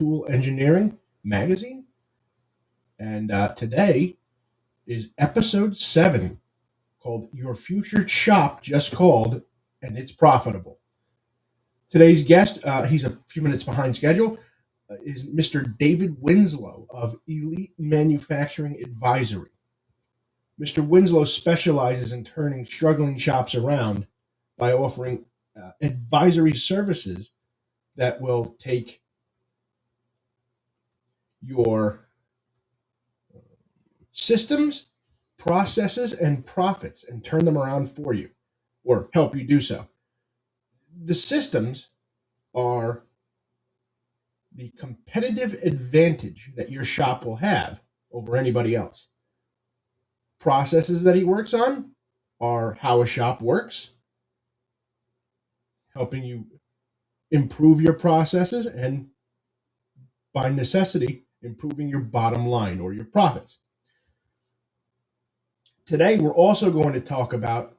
Tool Engineering magazine. And today is episode 7 called Your Future Shop Just Called and It's Profitable. Today's guest, he's a few minutes behind schedule, is Mr. David Winslow of Elite Manufacturing Advisory. Mr. Winslow specializes in turning struggling shops around by offering advisory services that will take your systems, processes, and profits and turn them around for you or help you do so. The systems are the competitive advantage that your shop will have over anybody else. Processes that he works on are how a shop works, helping you improve your processes and, by necessity, improving your bottom line or your profits. Today, we're also going to talk about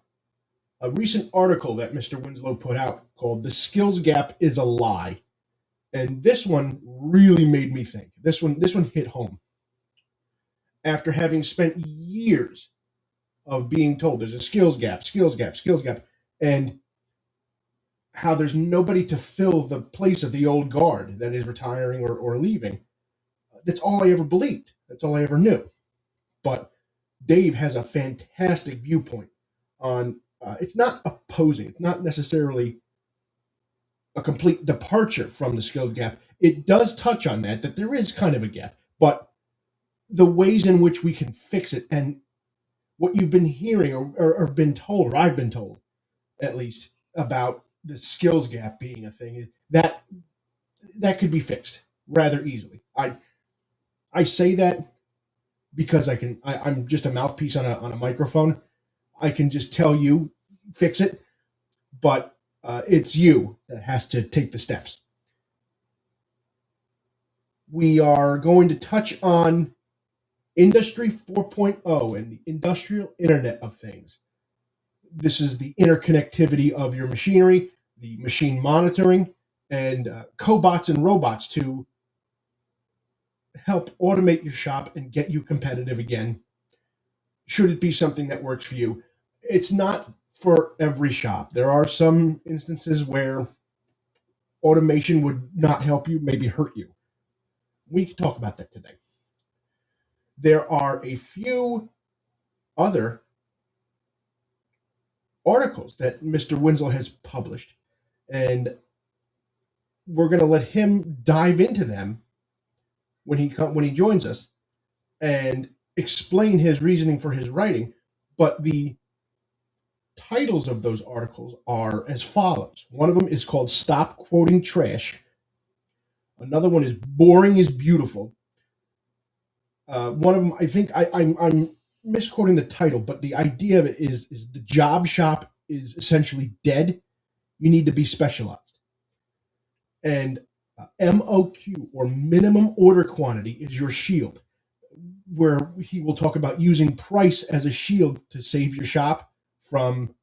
a recent article that Mr. Winslow put out called "The Skills Gap is a Lie," and this one really made me think. This one hit home. After having spent years of being told there's a skills gap, skills gap, skills gap, and how there's nobody to fill the place of the old guard that is retiring or leaving. That's all I ever believed. That's all I ever knew. But Dave has a fantastic viewpoint on. It's not opposing. It's not necessarily a complete departure from the skills gap. It does touch on that there is kind of a gap, but the ways in which we can fix it and what you've been hearing or been told, or I've been told at least, about the skills gap being a thing that could be fixed rather easily. I say that because I'm just a mouthpiece on a microphone. I can just tell you fix it, but it's you that has to take the steps. We are going to touch on Industry 4.0 and the industrial internet of things. This is the interconnectivity of your machinery, the machine monitoring, and cobots and robots to help automate your shop and get you competitive again. Should it be something that works for you? It's not for every shop. There are some instances where automation would not help you, maybe hurt you. We can talk about that today. There are a few other articles that Mr. Winslow has published, and we're going to let him dive into them when he joins us and explain his reasoning for his writing. But the titles of those articles are as follows. One of them is called "Stop Quoting Trash." Another one is "Boring is Beautiful." One of them, I think I'm misquoting the title, but the idea of it is the job shop is essentially dead. You need to be specialized. And MOQ, or minimum order quantity, is your shield, where he will talk about using price as a shield to save your shop from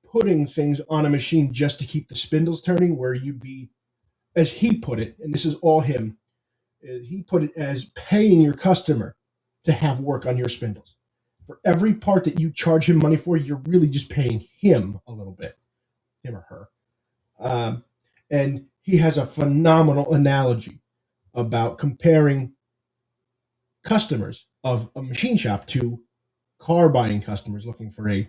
putting things on a machine just to keep the spindles turning, where you'd be, as he put it, and this is all him, he put it as paying your customer to have work on your spindles. For every part that you charge him money for, you're really just paying him a little bit, him or her. And he has a phenomenal analogy about comparing customers of a machine shop to car buying customers looking for he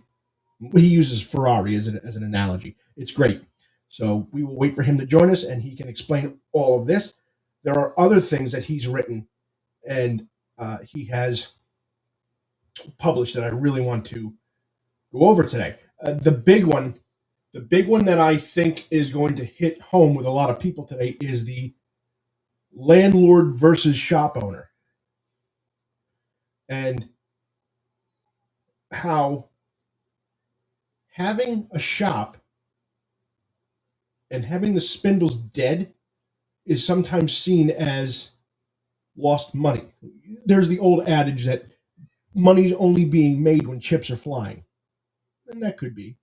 uses Ferrari as an analogy. It's great. So we will wait for him to join us and he can explain all of this. There are other things that he's written and he has published that I really want to go over today. The big one that I think is going to hit home with a lot of people today is the landlord versus shop owner, and how having a shop and having the spindles dead is sometimes seen as lost money. There's the old adage that money's only being made when chips are flying. And that could be,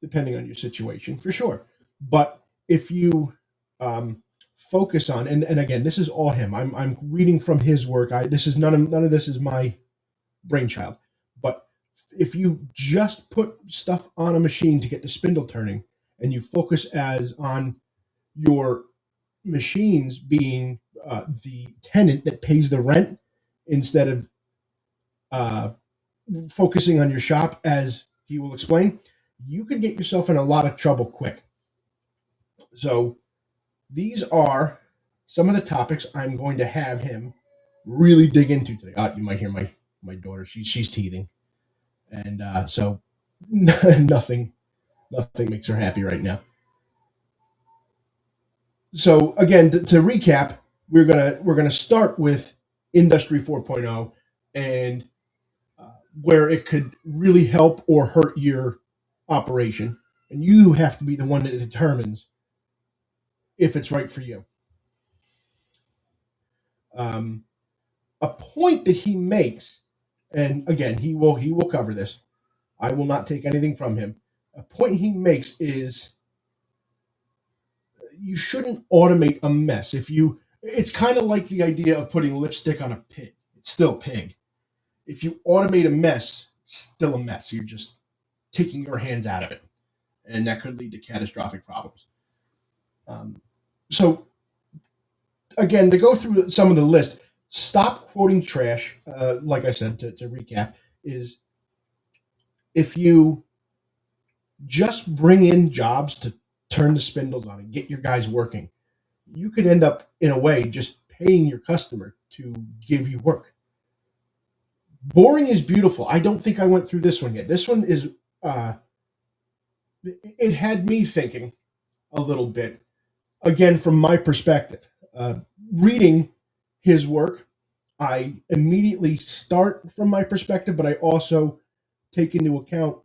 depending on your situation, for sure. But if you focus on, and again, this is all him. I'm reading from his work. This is none of this is my brainchild. But if you just put stuff on a machine to get the spindle turning, and you focus as on your machines being the tenant that pays the rent instead of uh, focusing on your shop, as he will explain, you could get yourself in a lot of trouble quick. So these are some of the topics I'm going to have him really dig into today. You might hear my daughter; she's teething, and so nothing makes her happy right now. So again, to recap, we're gonna start with Industry 4.0 and where it could really help or hurt your operation, and you have to be the one that determines if it's right for you. Um, a point that he makes, and again, he will cover this. I will not take anything from him. A point he makes is you shouldn't automate a mess. It's kind of like the idea of putting lipstick on a pig. It's still pig. If you automate a mess, it's still a mess. You're just taking your hands out of it, and that could lead to catastrophic problems. Um, so again, to go through some of the list, stop quoting trash. Like I said, to recap, is if you just bring in jobs to turn the spindles on and get your guys working, you could end up in a way just paying your customer to give you work. Boring is beautiful. I don't think I went through this one yet. This one is it had me thinking a little bit again from my perspective. Reading his work, I immediately start from my perspective, but I also take into account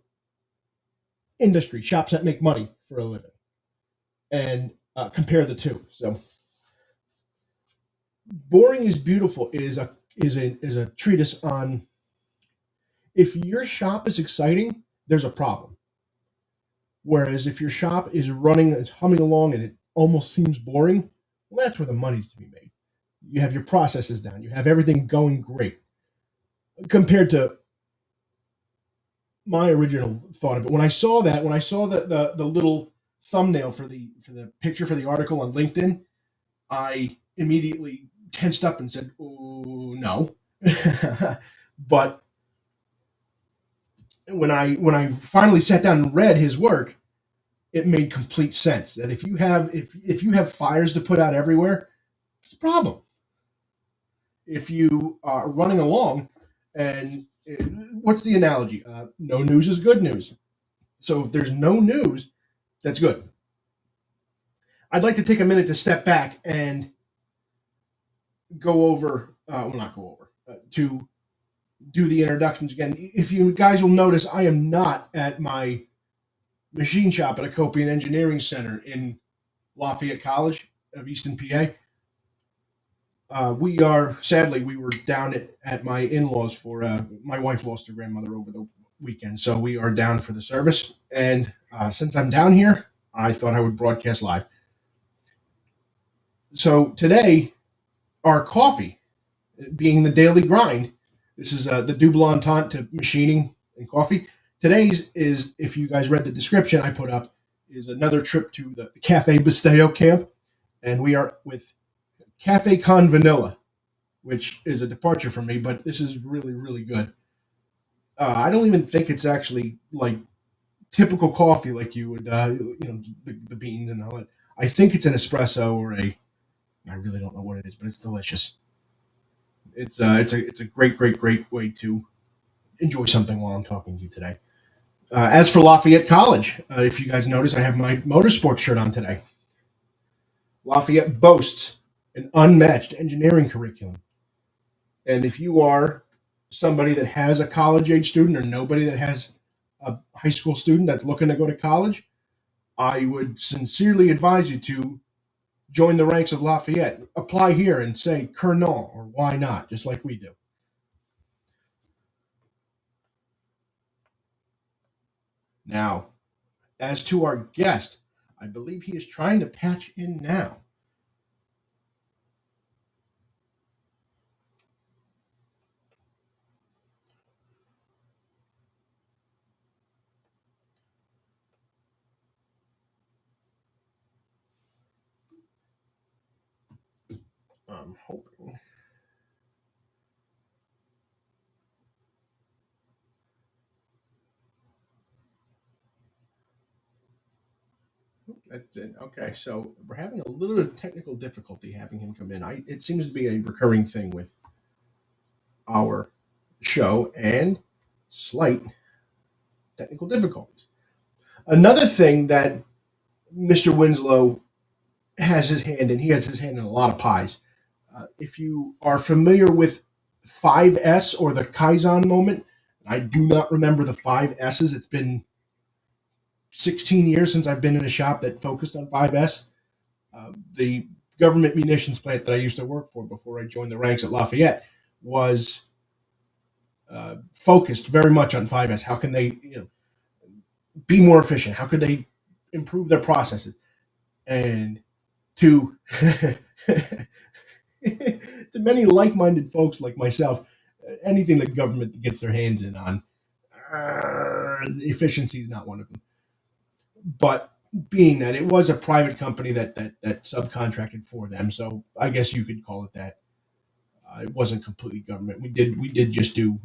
industry, shops that make money for a living, and compare the two. So, "Boring is Beautiful" is a treatise on if your shop is exciting, there's a problem. Whereas if your shop is running, it's humming along, and it almost seems boring, well, that's where the money's to be made. You have your processes down, you have everything going great. Compared to my original thought of it, when I saw the little thumbnail for the picture for the article on LinkedIn, I immediately tensed up and said, "Oh no!" But when I finally sat down and read his work, it made complete sense that if you have fires to put out everywhere, it's a problem. If you are running along, and what's the analogy? No news is good news. So if there's no news, that's good. I'd like to take a minute to step back and go over, well, not go over, to do the introductions again. If you guys will notice, I am not at my machine shop at Acopian Engineering Center in Lafayette College of Easton, PA. We were down at my in-laws for my wife lost her grandmother over the weekend, so we are down for the service. And since I'm down here, I thought I would broadcast live. So today, our coffee, being the daily grind, this is the double entente to machining and coffee. Today's is, if you guys read the description I put up, is another trip to the Cafe Bustelo camp, and we are with Cafe Con Vanilla, which is a departure for me, but this is really, really good. I don't even think it's actually like typical coffee, like you would, the beans and all that. I think it's an espresso or I really don't know what it is, but it's delicious. It's a great, great, great way to enjoy something while I'm talking to you today. As for Lafayette College, if you guys notice, I have my motorsports shirt on today. Lafayette boasts an unmatched engineering curriculum. And if you are somebody that has a college age student or nobody that has a high school student that's looking to go to college, I would sincerely advise you to join the ranks of Lafayette. Apply here and say Colonel or why not, just like we do. Now, as to our guest, I believe he is trying to patch in now. I'm hoping. That's it. Okay, so we're having a little bit of technical difficulty having him come in. It seems to be a recurring thing with our show and slight technical difficulties. Another thing that Mr. Winslow has his hand in, he has his hand in a lot of pies. If you are familiar with 5S or the Kaizen moment, I do not remember the 5S's. It's been 16 years since I've been in a shop that focused on 5S. The government munitions plant that I used to work for before I joined the ranks at Lafayette was focused very much on 5S. How can they, be more efficient? How could they improve their processes? And to to many like-minded folks like myself, anything the government gets their hands in on, efficiency is not one of them. But being that it was a private company that subcontracted for them, so I guess you could call it that. It wasn't completely government. We did just do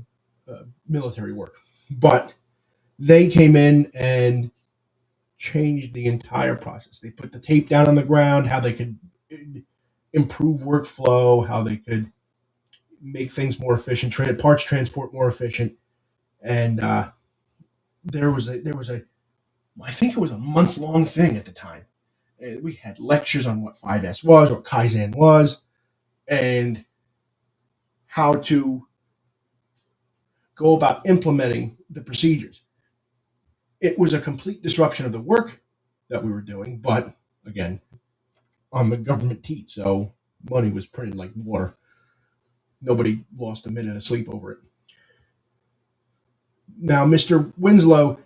military work, but they came in and changed the entire process. They put the tape down on the ground, how they could improve workflow, how they could make things more efficient, parts transport more efficient, and there was a I think it was a month long thing at the time. And we had lectures on what 5S was, what Kaizen was, and how to go about implementing the procedures. It was a complete disruption of the work that we were doing, but again, on the government teat, so money was printed like water. Nobody lost a minute of sleep over it. Now, Mr. Winslow,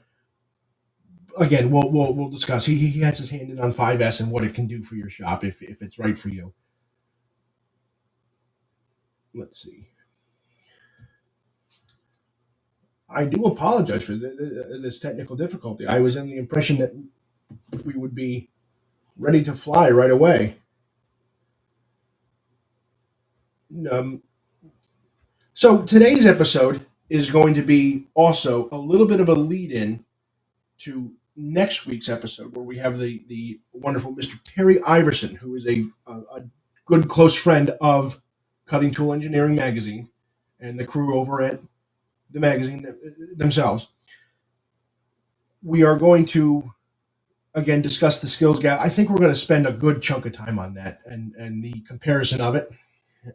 again, we'll discuss. He has his hand in on 5S and what it can do for your shop if it's right for you. Let's see. I do apologize for this technical difficulty. I was in the impression that we would be ready to fly right away. Um, so today's episode is going to be also a little bit of a lead in to next week's episode, where we have the wonderful Mr. Terry Iverson, who is a good close friend of Cutting Tool Engineering magazine and the crew over at the magazine themselves. We are going to again discuss the skills gap. I think we're going to spend a good chunk of time on that and the comparison of it,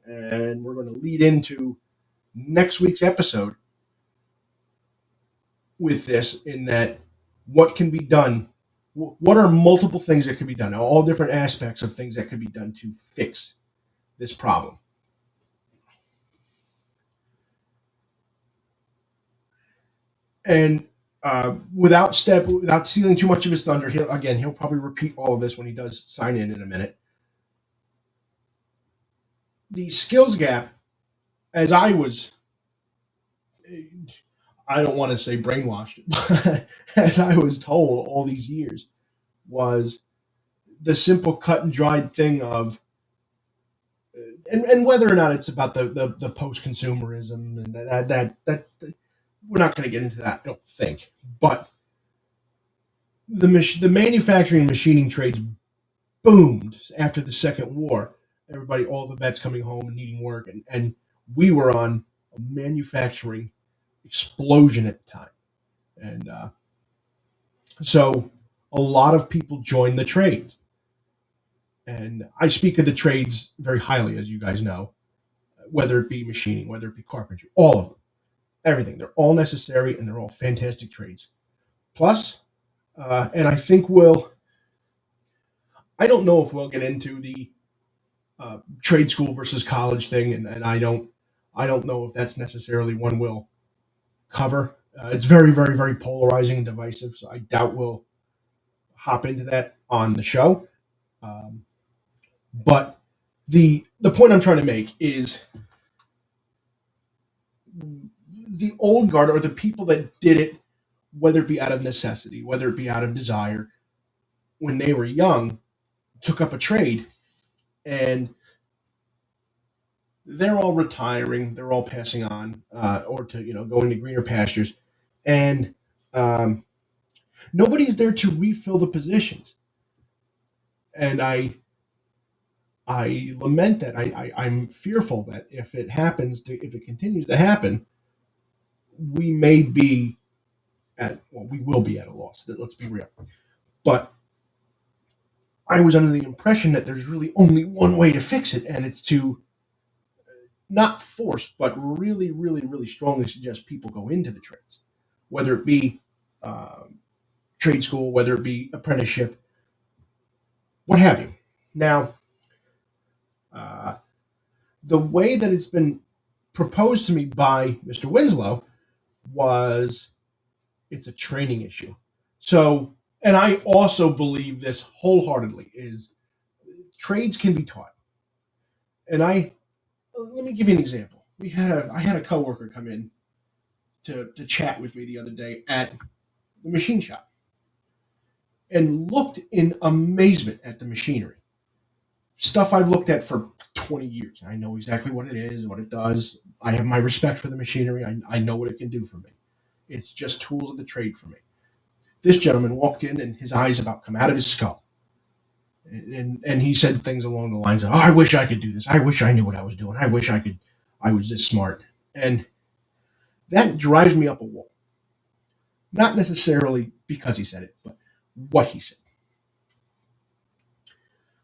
and we're going to lead into next week's episode with this, in that what can be done, what are multiple things that can be done, all different aspects of things that could be done to fix this problem. And without stealing too much of his thunder, he'll probably repeat all of this when he does sign in a minute. The skills gap, as I was, I don't want to say brainwashed, but as I was told all these years, was the simple cut and dried thing of, and whether or not it's about the post consumerism and that we're not going to get into that, I don't think. But the manufacturing and machining trades boomed after the Second War. Everybody, all the vets coming home and needing work, and we were on a manufacturing explosion at the time, and so a lot of people joined the trades. And I speak of the trades very highly, as you guys know, whether it be machining, whether it be carpentry, all of them, everything. They're all necessary and they're all fantastic trades. Plus, and I don't know if we'll get into the trade school versus college thing, and I don't know if that's necessarily one we'll cover. It's very, very, very polarizing and divisive, so I doubt we'll hop into that on the show. But the point I'm trying to make is the old guard, or the people that did it, whether it be out of necessity, whether it be out of desire, when they were young, took up a trade, and they're all retiring, they're all passing on, or to going to greener pastures, and um, nobody's there to refill the positions. And I lament that. I'm fearful that if it continues to happen, we may be we will be at a loss. Let's be real. But I was under the impression that there's really only one way to fix it, and it's to not force, but really, really, really strongly suggest people go into the trades, whether it be trade school, whether it be apprenticeship, what have you. Now, uh, the way that it's been proposed to me by Mr. Winslow was it's a training issue. So, and I also believe this wholeheartedly is trades can be taught. And let me give you an example. I had a coworker come in to chat with me the other day at the machine shop and looked in amazement at the machinery. Stuff I've looked at for 20 years. I know exactly what it is, what it does. I have my respect for the machinery. I know what it can do for me. It's just tools of the trade for me. This gentleman walked in and his eyes about come out of his skull. And he said things along the lines of, "Oh, I wish I could do this. I wish I knew what I was doing. I was this smart." And that drives me up a wall. Not necessarily because he said it, but what he said.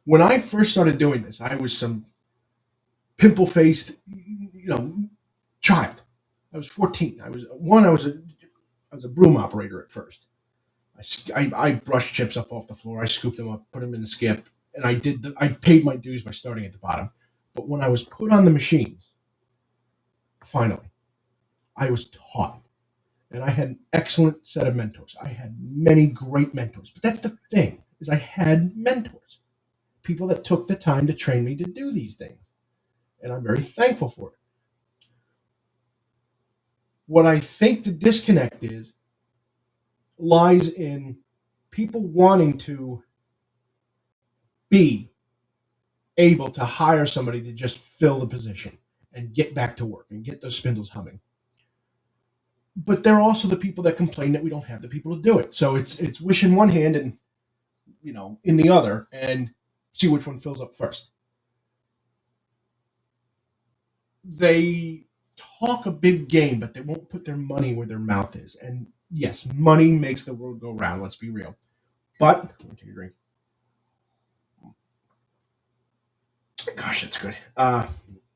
When I first started doing this, I was some pimple faced, child. I was 14. I was a broom operator at first. I brushed chips up off the floor. I scooped them up, put them in the skip, and I paid my dues by starting at the bottom. But when I was put on the machines, finally, I was taught, and I had an excellent set of mentors. I had many great mentors. But that's the thing is I had mentors, people that took the time to train me to do these things, and I'm very thankful for it. What I think the disconnect is lies in people wanting to be able to hire somebody to just fill the position and get back to work and get those spindles humming. But they're also the people that complain that we don't have the people to do it. So it's wish in one hand and in the other and see which one fills up first. They talk a big game, but they won't put their money where their mouth is. And yes, money makes the world go round. Let's be real. But let me take a drink. Gosh, that's good.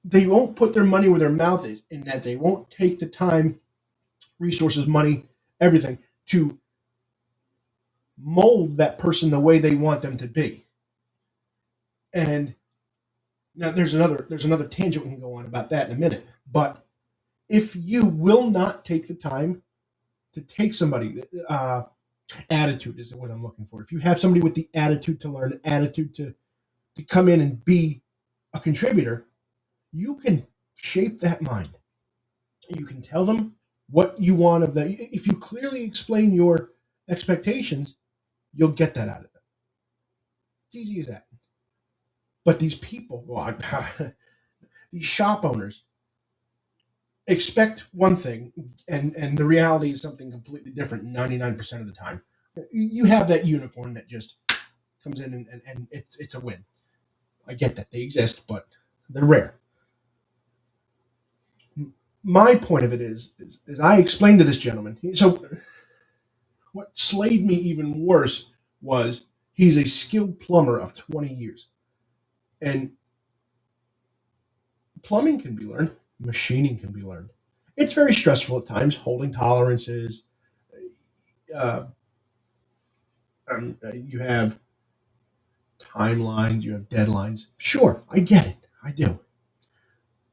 They won't put their money where their mouth is, in that they won't take the time, resources, money, everything to mold that person the way they want them to be. And now there's another tangent we can go on about that in a minute. But if you will not take the time to take somebody, attitude is what I'm looking for. If you have somebody with the attitude to learn, attitude to come in and be a contributor, you can shape that mind. You can tell them what you want of them. If you clearly explain your expectations, you'll get that out of them. It's easy as that. But these people, these shop owners, expect one thing, and the reality is something completely different 99% of the time. You have that unicorn that just comes in and it's a win. I get that they exist, but they're rare. My point of it is I explained to this gentleman. So what slayed me even worse was he's a skilled plumber of 20 years. And plumbing can be learned, machining can be learned. It's very stressful at times, holding tolerances. Uh, you have timelines, you have deadlines. Sure, I get it. I do.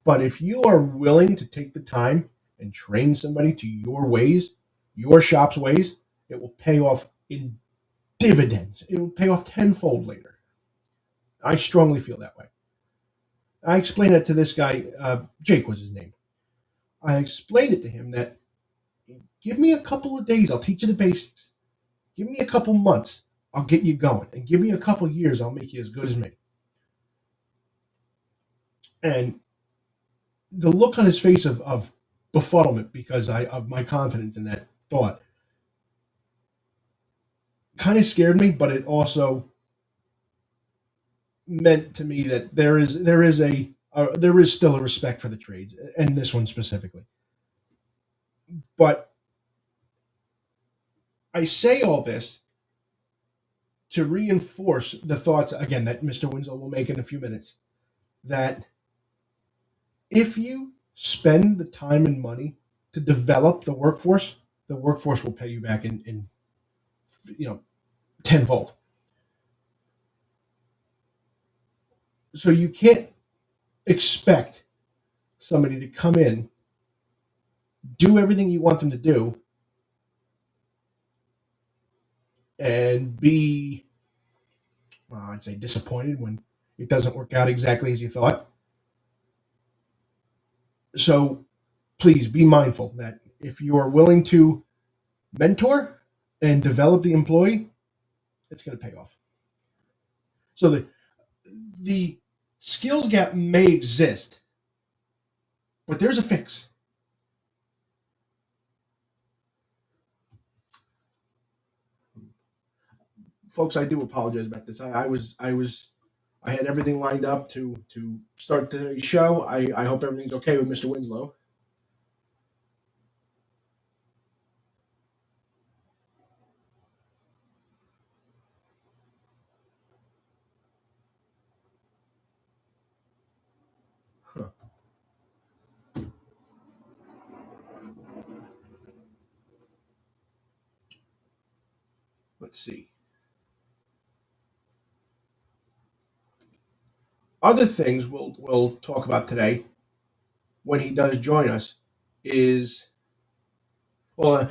But if you are willing to take the time and train somebody to your ways, your shop's ways, it will pay off in dividends. It will pay off tenfold later. I strongly feel that way. I explained it to this guy, Jake was his name. I explained it to him that give me a couple of days, I'll teach you the basics. Give me a couple months, I'll get you going. And give me a couple years, I'll make you as good as me. And the look on his face of befuddlement because of my confidence in that thought kind of scared me, but it also meant to me that there is still a respect for the trades and this one specifically. But I say all this to reinforce the thoughts again that Mr. Winslow will make in a few minutes that if you spend the time and money to develop the workforce will pay you back in tenfold. So you can't expect somebody to come in, do everything you want them to do, and be, well, I'd say, disappointed when it doesn't work out exactly as you thought. So please be mindful that if you are willing to mentor and develop the employee, it's going to pay off. So the skills gap may exist, but there's a fix. Folks, I do apologize about this. I had everything lined up to start today's show. I hope everything's okay with Mr. Winslow. Huh. Let's see. Other things we'll talk about today when he does join us is, well,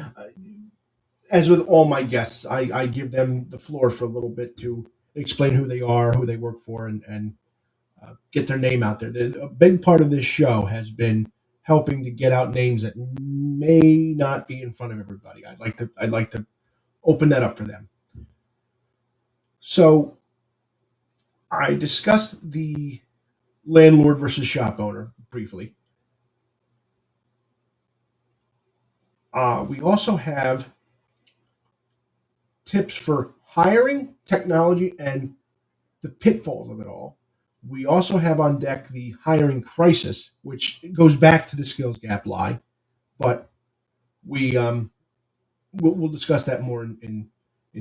as with all my guests, I give them the floor for a little bit to explain who they are, who they work for, and get their name out there. A big part of this show has been helping to get out names that may not be in front of everybody. I'd like to open that up for them. So I discussed the landlord versus shop owner briefly. We also have tips for hiring, technology, and the pitfalls of it all. We also have on deck the hiring crisis, which goes back to the skills gap lie, but we'll discuss that more in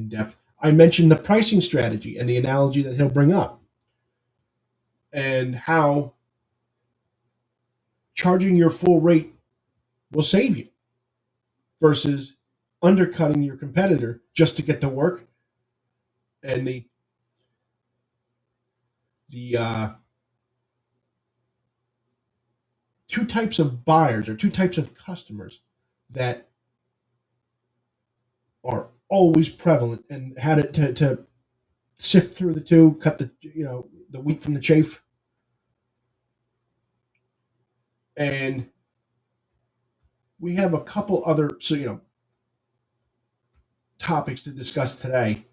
depth. I mentioned the pricing strategy and the analogy that he'll bring up, and how charging your full rate will save you versus undercutting your competitor just to get to work. And the two types of buyers or two types of customers that are always prevalent, and how to sift through the two, cut the wheat from the chaff, and we have a couple other topics to discuss today.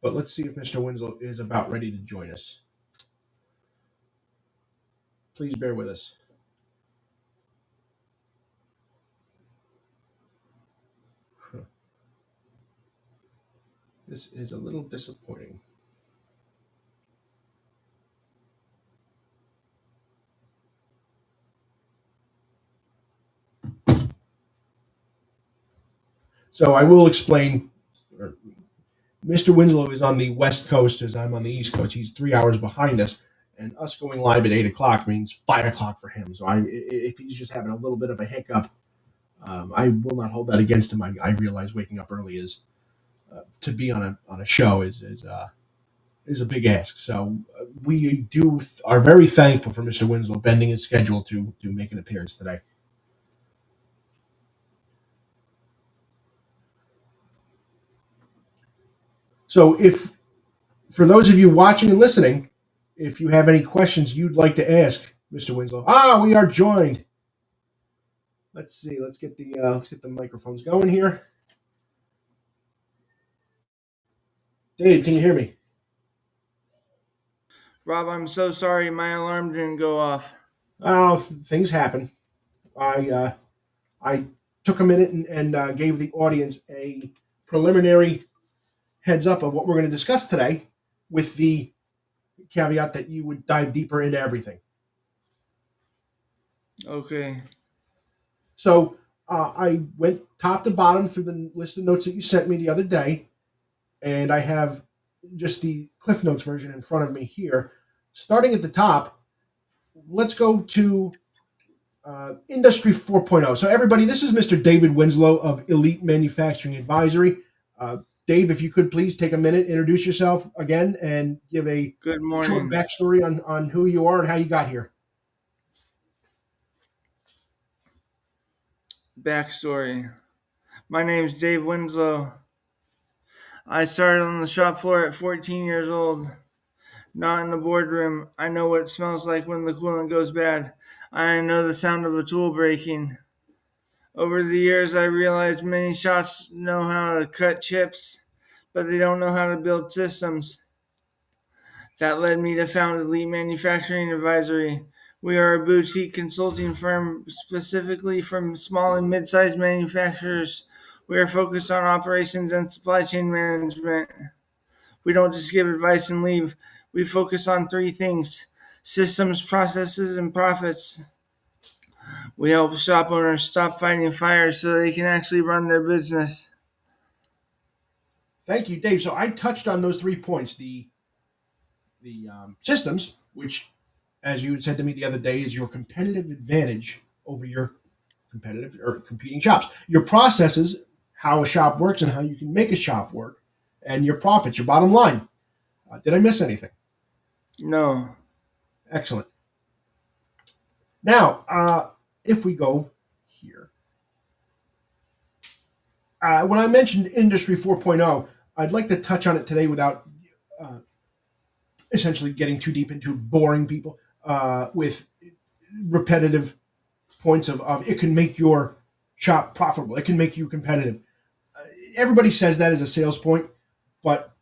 But let's see if Mr. Winslow is about ready to join us. Please bear with us. This is a little disappointing. So I will explain. Mr. Winslow is on the West Coast as I'm on the East Coast. He's 3 hours behind us, and us going live at 8 o'clock means 5 o'clock for him. So if he's just having a little bit of a hiccup, I will not hold that against him. I realize waking up early is to be on a show is a big ask. So we are very thankful for Mr. Winslow bending his schedule to make an appearance today. So if for those of you watching and listening, if you have any questions you'd like to ask Mr. Winslow, we are joined. Let's see. Let's get the microphones going here. Dave, can you hear me? Rob, I'm so sorry my alarm didn't go off. Things happen. I took a minute and gave the audience a preliminary heads up of what we're going to discuss today, with the caveat that you would dive deeper into everything. Okay. So I went top to bottom through the list of notes that you sent me the other day, and I have just the Cliff Notes version in front of me here. Starting at the top, let's go to Industry 4.0. So, everybody, this is Mr. David Winslow of Elite Manufacturing Advisory. Dave, if you could please take a minute, introduce yourself again, and give a Good short morning. backstory on who you are and how you got here. Backstory. My name's Dave Winslow. I started on the shop floor at 14 years old, not in the boardroom. I know what it smells like when the coolant goes bad. I know the sound of a tool breaking. Over the years, I realized many shops know how to cut chips, but they don't know how to build systems. That led me to found Elite Manufacturing Advisory. We are a boutique consulting firm specifically from small and mid sized manufacturers. We are focused on operations and supply chain management. We don't just give advice and leave. We focus on three things: systems, processes, and profits. We help shop owners stop fighting fires so they can actually run their business. Thank you, Dave. So I touched on those 3 points: the systems, which, as you had said to me the other day, is your competitive advantage over your competitive or competing shops. Your processes, how a shop works and how you can make a shop work, and your profits, your bottom line. Did I miss anything? No. Excellent. Now, if we go here, when I mentioned Industry 4.0, I'd like to touch on it today without uh, essentially getting too deep into boring people with repetitive points of it can make your shop profitable, it can make you competitive. Everybody says that as a sales point, but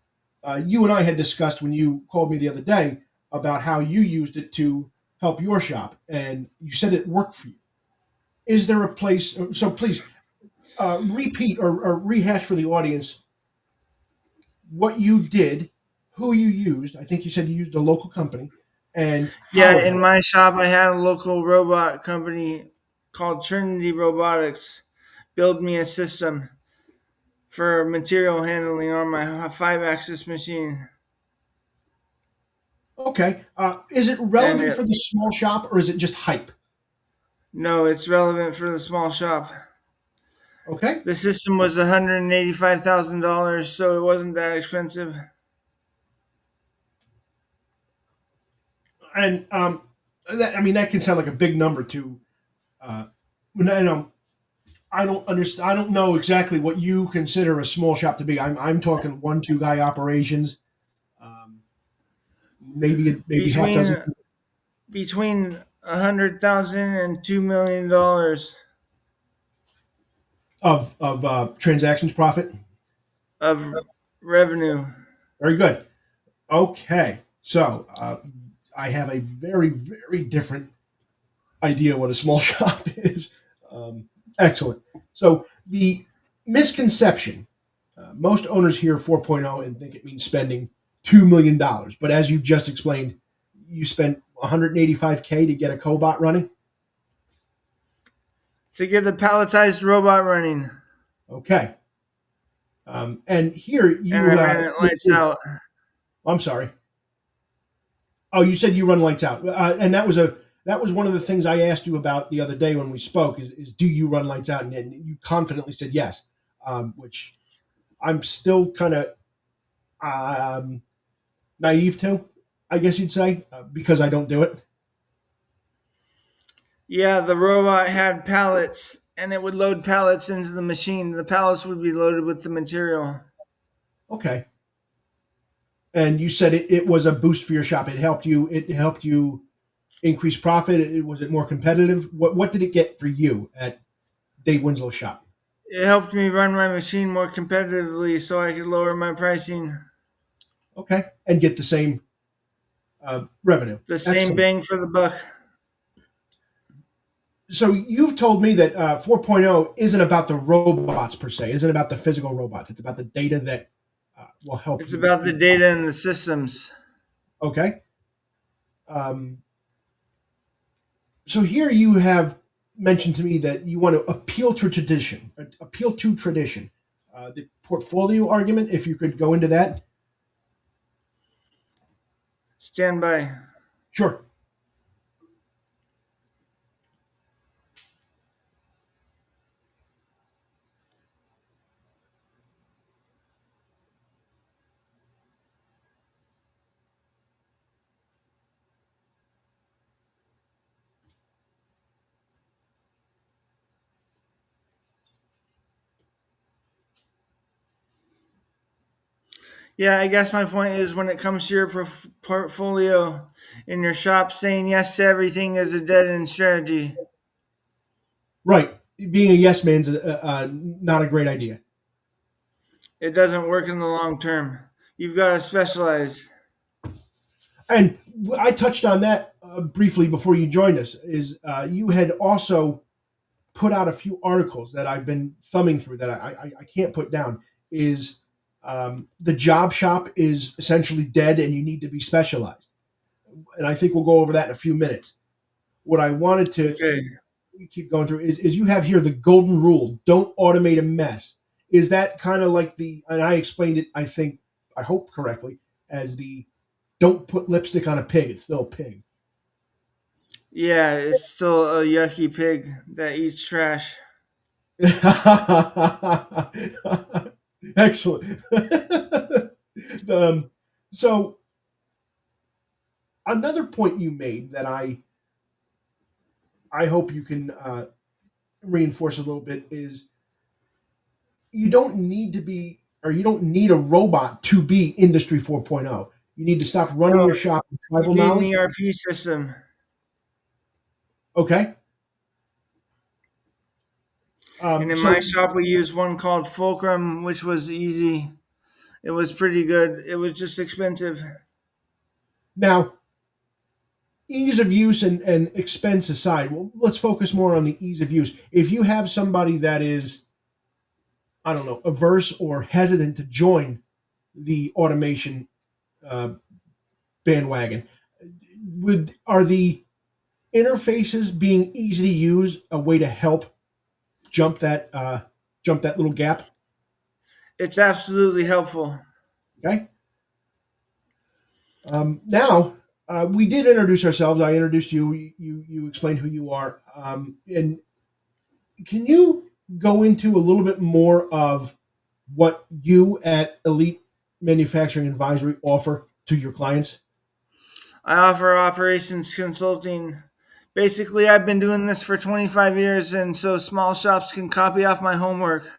you and I had discussed when you called me the other day about how you used it to help your shop, and you said it worked for you. Is there a place? So please repeat or rehash for the audience what you did, who you used. I think you said you used a local company, and how Yeah, it in helped. my shop, I had a local robot company called Trinity Robotics build me a system for material handling on my 5 axis machine. Okay, is it And relevant it, for the small shop or is it just hype? no, it's relevant for the small shop. Okay, The system was $185,000, so it wasn't that expensive. and that, I mean, that can sound like a big number to. When I don't understand. I don't know exactly what you consider a small shop to be. I'm talking one two guy operations, um, maybe half dozen Between between 100,000 and $2 million of transactions profit. of revenue. Very good. Okay, so I have a very different idea what a small shop is. Um, Excellent. So the misconception: most owners hear 4.0 and think it means spending $2 million, but as you just explained, you spent 185K to get a cobot running. To get a palletized robot running, Okay, and here and you. I ran it lights out. I'm sorry. Oh, you said you run lights out, and that was one of the things I asked you about the other day when we spoke. Is do you run lights out? And you confidently said yes, which I'm still kind of um, naive to, I guess you'd say, because I don't do it. Yeah, the robot had pallets, and it would load pallets into the machine. The pallets would be loaded with the material. Okay, and you said it was a boost for your shop. It helped you. It helped you increase profit. Was it more competitive? What did it get for you at Dave Winslow's shop? It helped me run my machine more competitively so I could lower my pricing. Okay, and get the same revenue. The same Excellent. bang for the buck. So you've told me that 4.0 isn't about the robots per se, isn't about the physical robots. It's about the data that will help It's you. about the data and the systems. Okay. Um, so here you have mentioned to me that you want to appeal to tradition. The portfolio argument, if you could go into that. Stand by. Sure. Yeah, I guess my point is when it comes to your portfolio in your shop, saying yes to everything is a dead end strategy. Right. Being a yes man's not a great idea. It doesn't work in the long term. You've got to specialize. And I touched on that briefly before you joined us. Is you had also put out a few articles that I've been thumbing through that I can't put down. Is the job shop is essentially dead, and you need to be specialized. And I think we'll go over that in a few minutes. What I wanted to Okay. keep going through is you have here the golden rule: don't automate a mess. Is that kind of like the? And I explained it, I hope correctly, as the don't put lipstick on a pig; it's still a pig. Yeah, it's still a yucky pig that eats trash. Excellent. um, so another point you made that I hope you can reinforce a little bit is you don't need to be or you don't need a robot to be industry 4.0. You need to stop running No, your shop with you tribal need an knowledge. ERP system. Okay. And in my So shop, we used one called Fulcrum, which was easy. It was pretty good. It was just expensive. now, ease of use and expense aside, well, let's focus more on the ease of use. If you have somebody that is, I don't know, averse or hesitant to join the automation uh, bandwagon, are the interfaces being easy to use a way to help jump that jump that little gap? It's absolutely helpful. Okay. Now we did introduce ourselves. I introduced you. You explained who you are. And can you go into a little bit more of what you at Elite Manufacturing Advisory offer to your clients? I offer operations consulting. Basically, I've been doing this for 25 years, and so small shops can copy off my homework.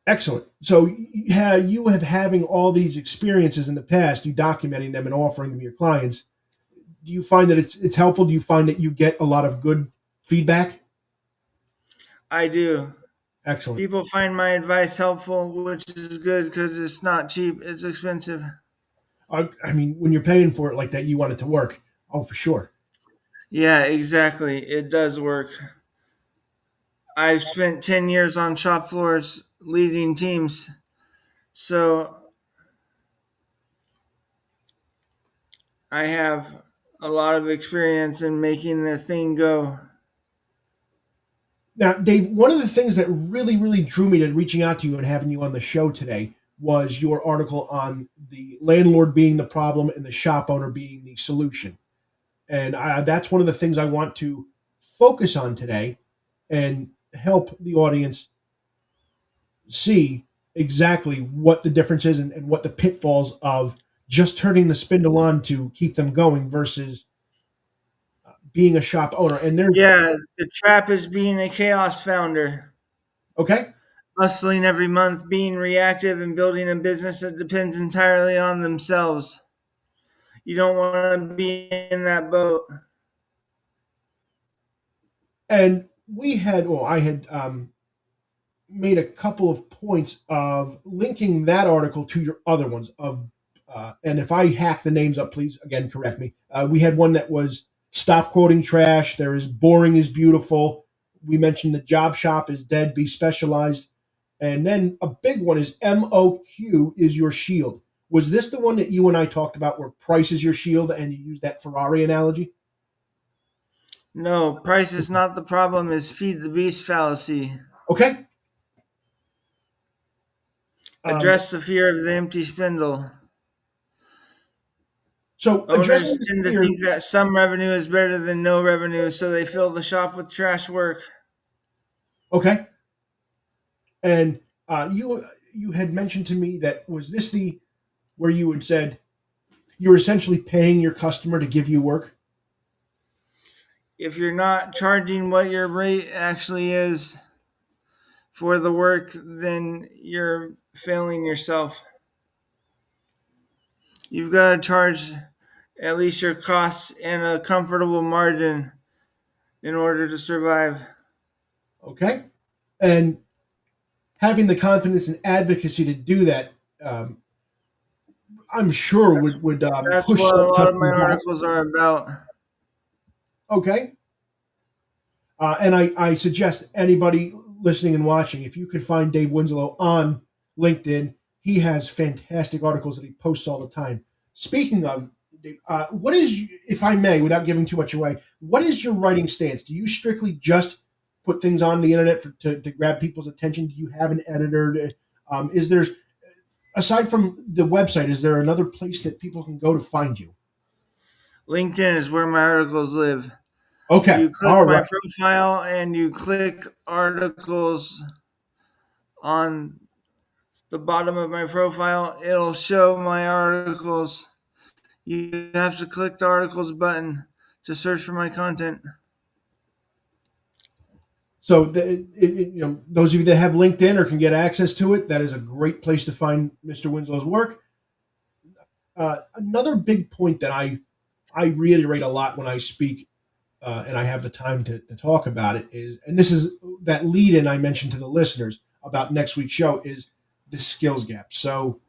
Excellent. So you have having all these experiences in the past, you documenting them and offering them to your clients. Do you find that it's helpful? Do you find that you get a lot of good feedback? I do. Excellent. People find my advice helpful, which is good because it's not cheap, it's expensive. I mean, when you're paying for it like that, you want it to work. Oh, for sure. Yeah, exactly. It does work. I've spent 10 years on shop floors leading teams, so I have a lot of experience in making the thing go. Now, Dave, one of the things that really drew me to reaching out to you and having you on the show today was your article on the landlord being the problem and the shop owner being the solution. And that's one of the things I want to focus on today and help the audience see exactly what the difference is and what the pitfalls of just turning the spindle on to keep them going versus being a shop owner. And there's Yeah, the trap is being a chaos founder, okay. hustling every month, being reactive, and building a business that depends entirely on themselves. You don't want to be in that boat. And I had made a couple of points of linking that article to your other ones of, and if I hack the names up, please again correct me. We had one that was Stop quoting trash. There is boring is beautiful. We mentioned the job shop is dead, be specialized. And then a big one is MOQ is your shield. Was this the one that you and I talked about where price is your shield and you use that Ferrari analogy? No, price is not the problem, is feed the beast fallacy. Okay. Um, Address the fear of the empty spindle. so Owners addressing the tend to fear, think that some revenue is better than no revenue, so they fill the shop with trash work. okay. And you had mentioned to me that was this the where you had said you're essentially paying your customer to give you work? If you're not charging what your rate actually is for the work, then you're failing yourself. You've got to charge at least your costs and a comfortable margin in order to survive. Okay. And having the confidence and advocacy to do that, um, I'm sure would That's push what some a lot of my customers out. articles are about. Okay. And I suggest anybody listening and watching, if you could find Dave Winslow on LinkedIn, he has fantastic articles that he posts all the time. Speaking of, Dave, what is, if I may, without giving too much away, what is your writing stance? Do you strictly just put things on the internet to grab people's attention? Do you have an editor? Is there, aside from the website, is there another place that people can go to find you? LinkedIn is where my articles live. Okay. You click All my right. profile and you click articles on the bottom of my profile. It'll show my articles. You have to click the articles button to search for my content. So, those of you that have LinkedIn or can get access to it, that is a great place to find Mr. Winslow's work. Another big point that I reiterate a lot when I speak, and I have the time to talk about it is, and this is that lead in I mentioned to the listeners about next week's show is the skills gap. So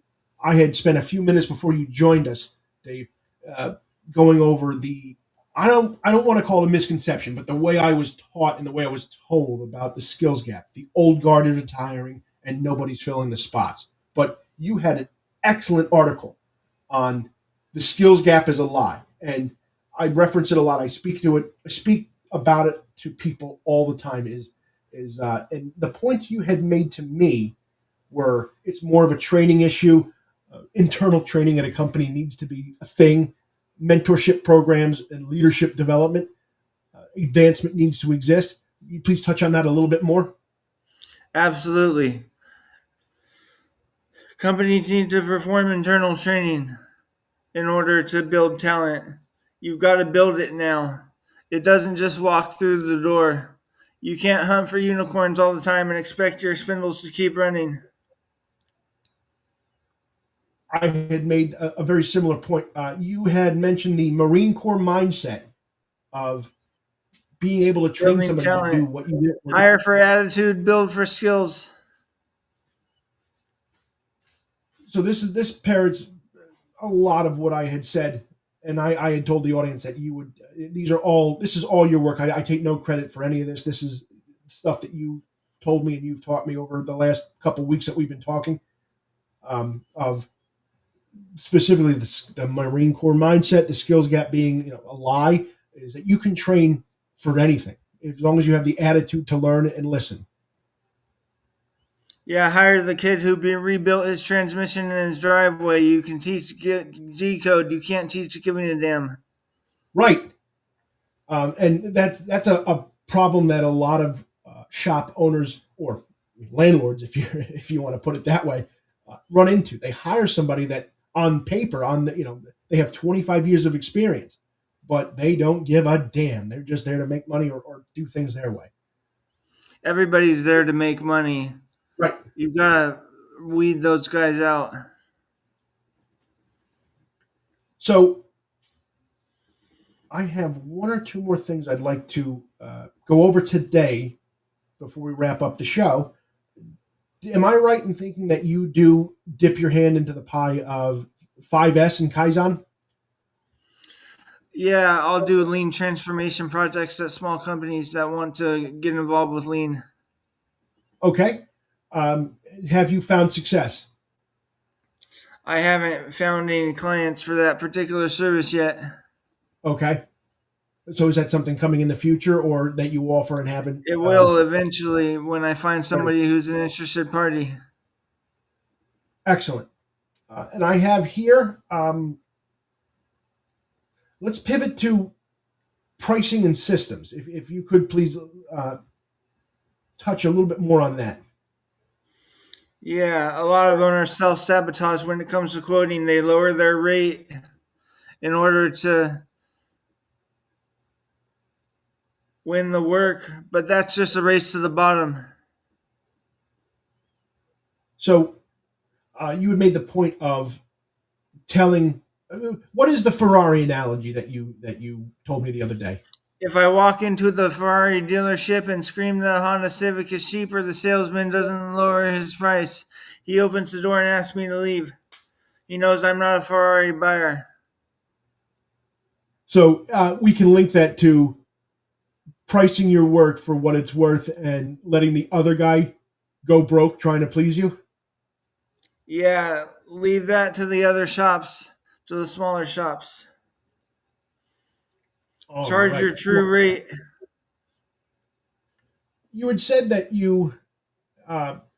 I had spent a few minutes before you joined us, Dave, uh, going over the I don't want to call it a misconception, but the way I was taught and the way I was told about the skills gap. The old guard is retiring and nobody's filling the spots. But you had an excellent article on the skills gap is a lie. And I reference it a lot. I speak to it. I speak about it to people all the time. And the points you had made to me were it's more of a training issue. Internal training at a company needs to be a thing. Mentorship programs and leadership development, advancement needs to exist. Can you please touch on that a little bit more? Absolutely. Companies need to perform internal training in order to build talent. You've got to build it now. It doesn't just walk through the door. You can't hunt for unicorns all the time and expect your spindles to keep running. I had made a very similar point. You had mentioned the Marine Corps mindset of being able to train Building somebody to do talent. what you did. Hire for attitude, build for skills. So this parrots a lot of what I had said, and I had told the audience that you would. This is all your work. I take no credit for any of this. This is stuff that you told me and you've taught me over the last couple of weeks that we've been talking. Of specifically the Marine Corps mindset, the skills gap being a lie, is that you can train for anything as long as you have the attitude to learn and listen. Yeah, hire the kid who rebuilt his transmission in his driveway. You can teach G code. You can't teach giving a damn. Right. And that's a problem that a lot of shop owners or landlords, if you if you want to put it that way, run into. They hire somebody that on paper, they have 25 years of experience, but they don't give a damn. They're just there to make money or do things their way. Everybody's there to make money. Right. You've got to weed those guys out. So I have one or two more things I'd like to go over today before we wrap up the show. Am I right in thinking that you do dip your hand into the pie of 5S and Kaizen? Yeah, I'll do lean transformation projects at small companies that want to get involved with lean. Okay. Um, have you found success? I haven't found any clients for that particular service yet. Okay. So is that something coming in the future, or that you offer and haven't? It will eventually when I find Started? somebody who's an interested party. Excellent. And I have here. Let's pivot to pricing and systems. If you could please touch a little bit more on that. Yeah, a lot of owners self sabotage when it comes to quoting. They lower their rate in order to win the work, but that's just a race to the bottom. So you had made the point of telling. What is the Ferrari analogy that you told me the other day? If I walk into the Ferrari dealership and scream the Honda Civic is cheaper, the salesman doesn't lower his price. He opens the door and asks me to leave. He knows I'm not a Ferrari buyer. So we can link that to pricing your work for what it's worth and letting the other guy go broke trying to please you. Yeah, leave that to the other shops, to the smaller shops. All Charge right. your true rate. You had said that you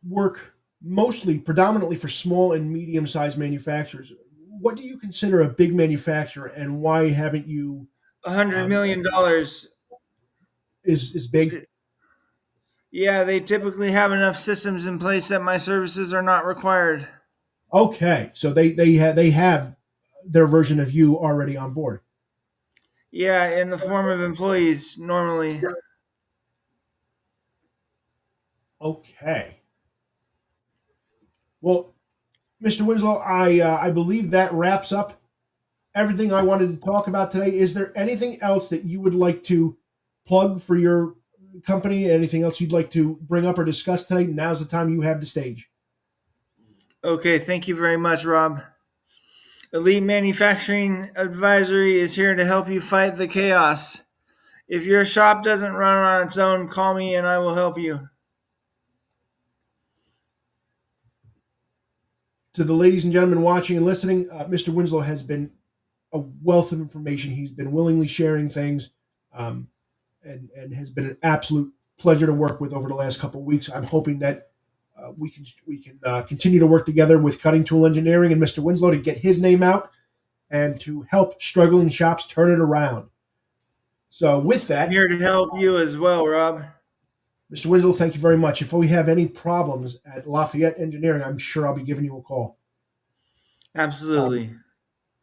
work mostly, predominantly for small and medium-sized manufacturers. What do you consider a big manufacturer, and why haven't you? $100 million. Is big? Yeah, they typically have enough systems in place that my services are not required. Okay, so they have their version of you already on board. Yeah, in the form of employees normally. Okay. Well, Mr. Winslow, I believe that wraps up everything I wanted to talk about today. Is there anything else that you would like to plug for your company? Anything else you'd like to bring up or discuss today? Now's the time. You have the stage. Okay, thank you very much, Rob. Elite Manufacturing Advisory is here to help you fight the chaos. If your shop doesn't run on its own, call me and I will help you. To the ladies and gentlemen watching and listening, Mr. Winslow has been a wealth of information. He's been willingly sharing things, um, and has been an absolute pleasure to work with over the last couple of weeks. I'm hoping that we can continue to work together with Cutting Tool Engineering and Mr. Winslow to get his name out and to help struggling shops turn it around. So with I'm that, here to help you as well, Rob. Mr. Winslow, thank you very much. If we have any problems at Lafayette Engineering, I'm sure I'll be giving you a call. Absolutely.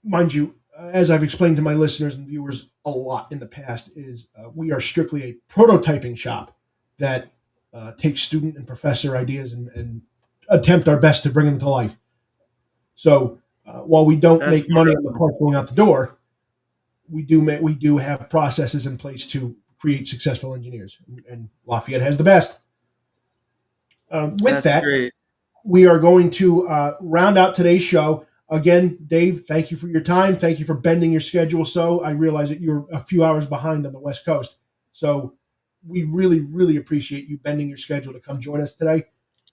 Mind you, as I've explained to my listeners and viewers a lot in the past, is we are strictly a prototyping shop that takes student and professor ideas and attempt our best to bring them to life. So while we don't That's make money on the parts going out the door, we do have processes in place to create successful engineers, and Lafayette has the best. With that, great. we are going to round out today's show. Again, Dave, thank you for your time. Thank you for bending your schedule. So I realize that you're a few hours behind on the West Coast. So we really, really appreciate you bending your schedule to come join us today.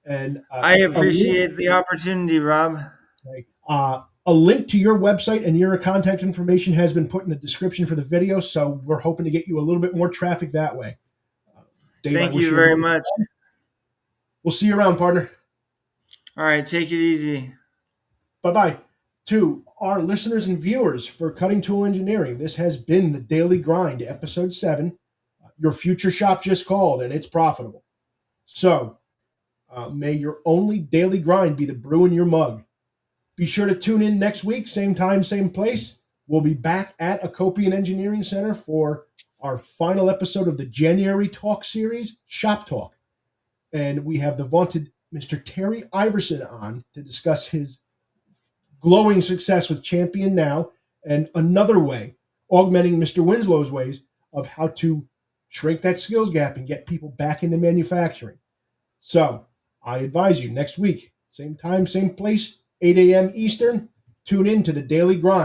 And I appreciate the opportunity, Rob. a link to your website and your contact information has been put in the description for the video. So we're hoping to get you a little bit more traffic that way. Dave, Thank you very much. We'll see you around, partner. All right, take it easy. Bye-bye. To our listeners and viewers for Cutting Tool Engineering, this has been the Daily Grind, episode 7. Your future shop just called, and it's profitable. So may your only daily grind be the brew in your mug. Be sure to tune in next week, same time, same place. We'll be back at Acopian Engineering Center for our final episode of the January Talk series, Shop Talk. And we have the vaunted Mr. Terry Iverson on to discuss his glowing success with Champion Now and another way, augmenting Mr. Winslow's ways of how to shrink that skills gap and get people back into manufacturing. So I advise you next week, same time, same place, 8 a.m. Eastern, tune in to the Daily Grind.